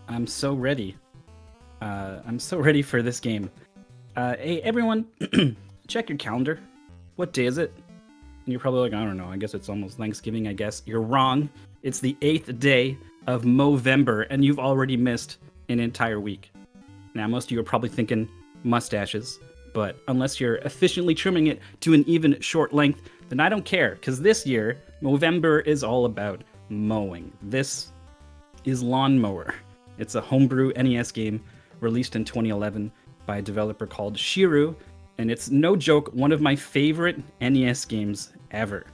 I'm so ready. I'm so ready for this game. Hey, everyone, check your calendar. What day is it? And you're probably like, I don't know. I guess it's almost Thanksgiving. I guess you're wrong. It's the 8th day of Movember, and you've already missed an entire week. Now, most of you are probably thinking mustaches, but unless you're efficiently trimming it to an even short length, then I don't care, because this year, Movember is all about mowing. This is Lawnmower. It's a homebrew NES game released in 2011 by a developer called Shiru, and it's no joke one of my favorite NES games ever.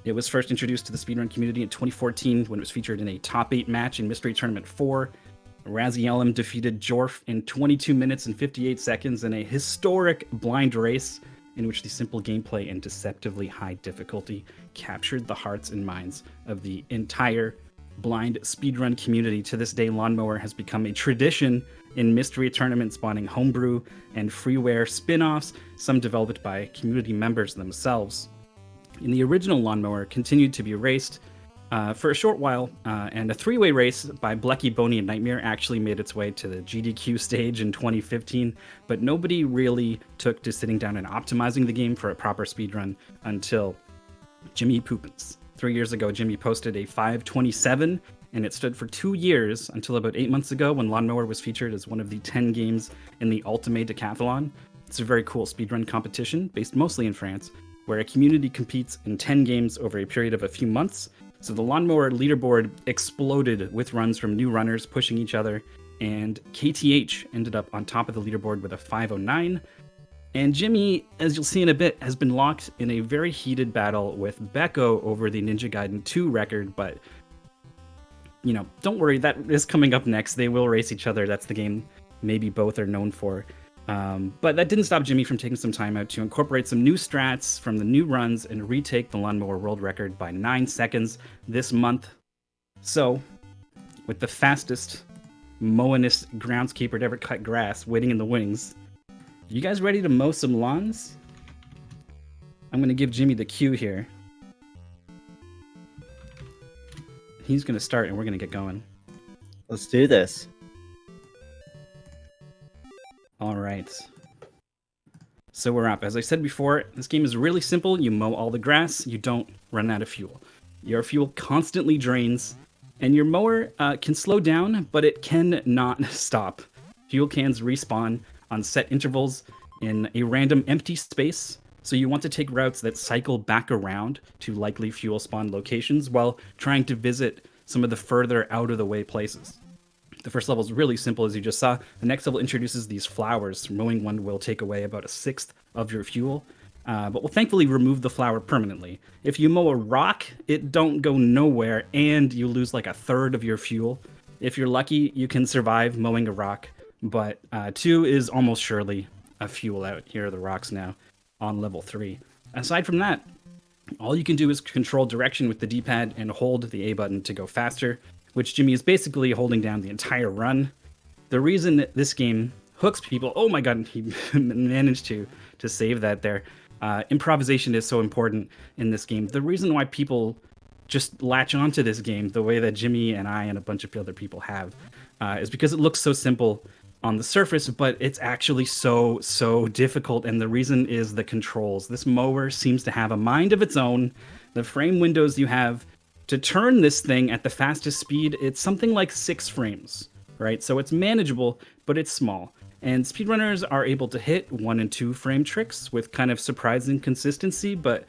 It was first introduced to the speedrun community in 2014 when it was featured in a top 8 match in Mystery Tournament 4. Razielem defeated Jorf in 22 minutes and 58 seconds in a historic blind race in which the simple gameplay and deceptively high difficulty captured the hearts and minds of the entire blind speedrun community. To this day, Lawnmower has become a tradition in Mystery Tournament, spawning homebrew and freeware spin-offs, some developed by community members themselves. In the original Lawnmower continued to be raced for a short while, and a three-way race by Blecky, Boney, and Nightmare actually made its way to the GDQ stage in 2015, but nobody really took to sitting down and optimizing the game for a proper speedrun until Jimmy Poopins. 3 years ago, Jimmy posted a 527, and it stood for 2 years until about 8 months ago when Lawnmower was featured as one of the 10 games in the Ultimate Decathlon. It's a very cool speedrun competition based mostly in France, where a community competes in 10 games over a period of a few months. So the Lawnmower leaderboard exploded with runs from new runners pushing each other, and KTH ended up on top of the leaderboard with a 509. And Jimmy, as you'll see in a bit, has been locked in a very heated battle with Becco over the Ninja Gaiden 2 record, but don't worry, that is coming up next. They will race each other. That's the game maybe both are known for. But that didn't stop Jimmy from taking some time out to incorporate some new strats from the new runs and retake the Lawnmower world record by 9 seconds this month. So, with the fastest, mowingest groundskeeper to ever cut grass waiting in the wings, you guys ready to mow some lawns? I'm going to give Jimmy the cue here. He's going to start and we're going to get going. Let's do this. All right. So we're up. As I said before, this game is really simple. You mow all the grass. You don't run out of fuel. Your fuel constantly drains, and your mower can slow down, but it cannot stop. Fuel cans respawn on set intervals in a random empty space, so you want to take routes that cycle back around to likely fuel spawn locations while trying to visit some of the further out of the way places. The first level is really simple, as you just saw. The next level introduces these flowers. Mowing one will take away about a sixth of your fuel, but will thankfully remove the flower permanently. If you mow a rock, it don't go nowhere, and you lose like a third of your fuel. If you're lucky, you can survive mowing a rock, but 2 is almost surely a fuel out. Here are the rocks now on level 3. Aside from that, all you can do is control direction with the D-pad and hold the A button to go faster, which Jimmy is basically holding down the entire run. The reason that this game hooks people, oh my god, he managed to save that there. Improvisation is so important in this game. The reason why people just latch onto this game the way that Jimmy and I and a bunch of other people have is because it looks so simple on the surface, but it's actually so difficult, and the reason is the controls. This mower seems to have a mind of its own. The frame windows you have to turn this thing at the fastest speed, it's something like 6 frames, right? So it's manageable, but it's small. And speedrunners are able to hit 1 and 2 frame tricks with kind of surprising consistency, but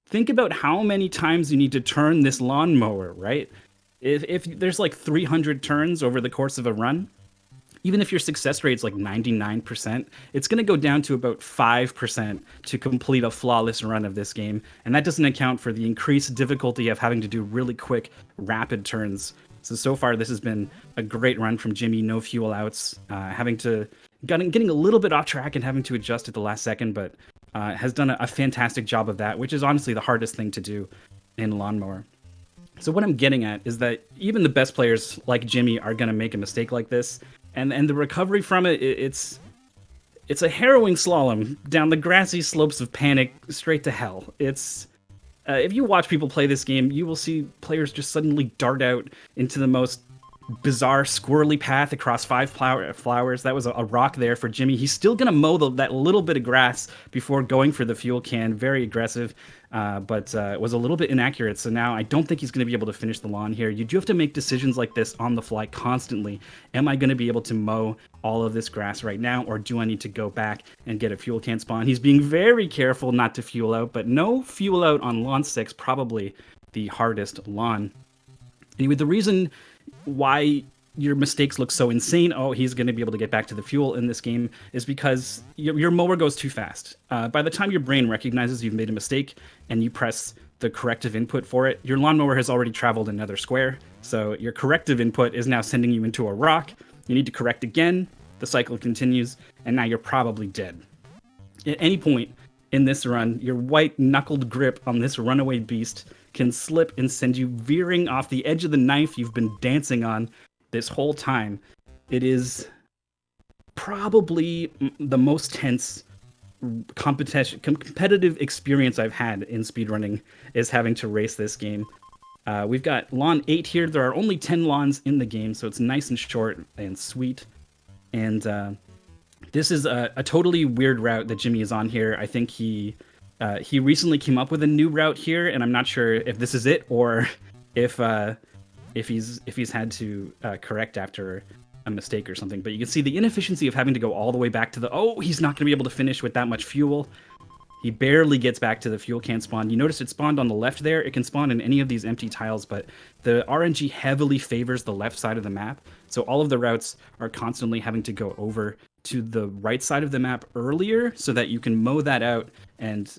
think about how many times you need to turn this lawnmower, right? If there's like 300 turns over the course of a run, even if your success rate's like 99%, it's going to go down to about 5% to complete a flawless run of this game. And that doesn't account for the increased difficulty of having to do really quick, rapid turns. So far, this has been a great run from Jimmy, no fuel outs, getting a little bit off track and having to adjust at the last second, but has done a fantastic job of that, which is honestly the hardest thing to do in Lawnmower. So what I'm getting at is that even the best players like Jimmy are going to make a mistake like this. And the recovery from it's a harrowing slalom down the grassy slopes of panic straight to hell. It's if you watch people play this game, you will see players just suddenly dart out into the most bizarre squirrely path across 5 flowers. That was a rock there for Jimmy. He's still going to mow that little bit of grass before going for the fuel can. Very aggressive, but it was a little bit inaccurate. So now I don't think he's going to be able to finish the lawn here. You do have to make decisions like this on the fly constantly. Am I going to be able to mow all of this grass right now, or do I need to go back and get a fuel can spawn? He's being very careful not to fuel out, but no fuel out on lawn 6, probably the hardest lawn. Anyway, the reason why your mistakes look so insane, oh, he's going to be able to get back to the fuel in this game, is because your mower goes too fast. By the time your brain recognizes you've made a mistake and you press the corrective input for it, your lawnmower has already traveled another square. So your corrective input is now sending you into a rock. You need to correct again. The cycle continues, and now you're probably dead. At any point in this run, your white-knuckled grip on this runaway beast can slip and send you veering off the edge of the knife you've been dancing on this whole time. It is probably the most tense competitive experience I've had in speedrunning, is having to race this game. We've got lawn 8 here. There are only 10 lawns in the game, so it's nice and short and sweet. And this is a totally weird route that Jimmy is on here. I think he recently came up with a new route here, and I'm not sure if this is it or if he's had to correct after a mistake or something. But you can see the inefficiency of having to go all the way back to the... Oh, he's not going to be able to finish with that much fuel. He barely gets back to the fuel can spawn. You notice it spawned on the left there. It can spawn in any of these empty tiles, but the RNG heavily favors the left side of the map. So all of the routes are constantly having to go over to the right side of the map earlier so that you can mow that out and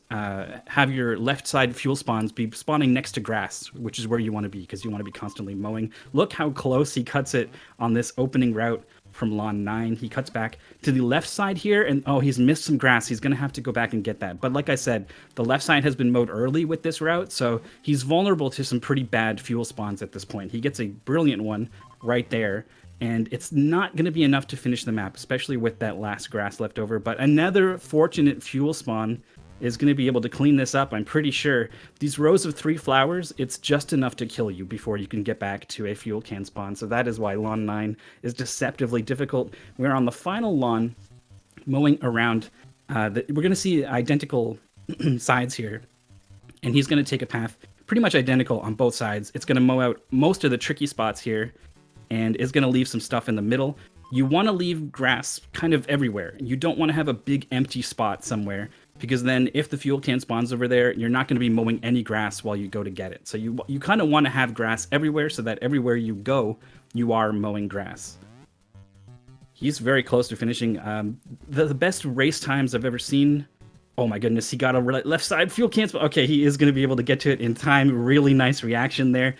have your left side fuel spawns be spawning next to grass, which is where you want to be, because you want to be constantly mowing. Look how close he cuts it on this opening route from lawn 9. He cuts back to the left side here, and oh, he's missed some grass. He's going to have to go back and get that. But like I said, the left side has been mowed early with this route, so he's vulnerable to some pretty bad fuel spawns at this point. He gets a brilliant one right there, and it's not going to be enough to finish the map, especially with that last grass left over. But another fortunate fuel spawn is going to be able to clean this up, I'm pretty sure. These rows of 3 flowers, it's just enough to kill you before you can get back to a fuel can spawn. So that is why lawn 9 is deceptively difficult. We're on the final lawn, mowing around. We're going to see identical sides here, and he's going to take a path pretty much identical on both sides. It's going to mow out most of the tricky spots here, and is going to leave some stuff in the middle. You want to leave grass kind of everywhere. You don't want to have a big empty spot somewhere, because then if the fuel can spawns over there, you're not going to be mowing any grass while you go to get it. So you kind of want to have grass everywhere so that everywhere you go, you are mowing grass. He's very close to finishing. The best race times I've ever seen. Oh my goodness, he got a left side fuel can spawn. Okay, he is going to be able to get to it in time. Really nice reaction there.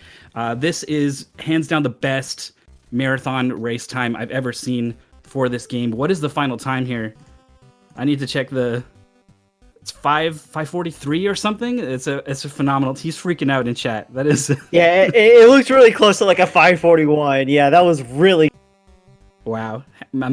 This is hands down the best marathon race time I've ever seen for this game. What is the final time here? I need to check it's 5:43 or something. It's a phenomenal. He's freaking out in chat. That is Yeah, it looks really close to like a 5:41. Yeah, that was really... Wow.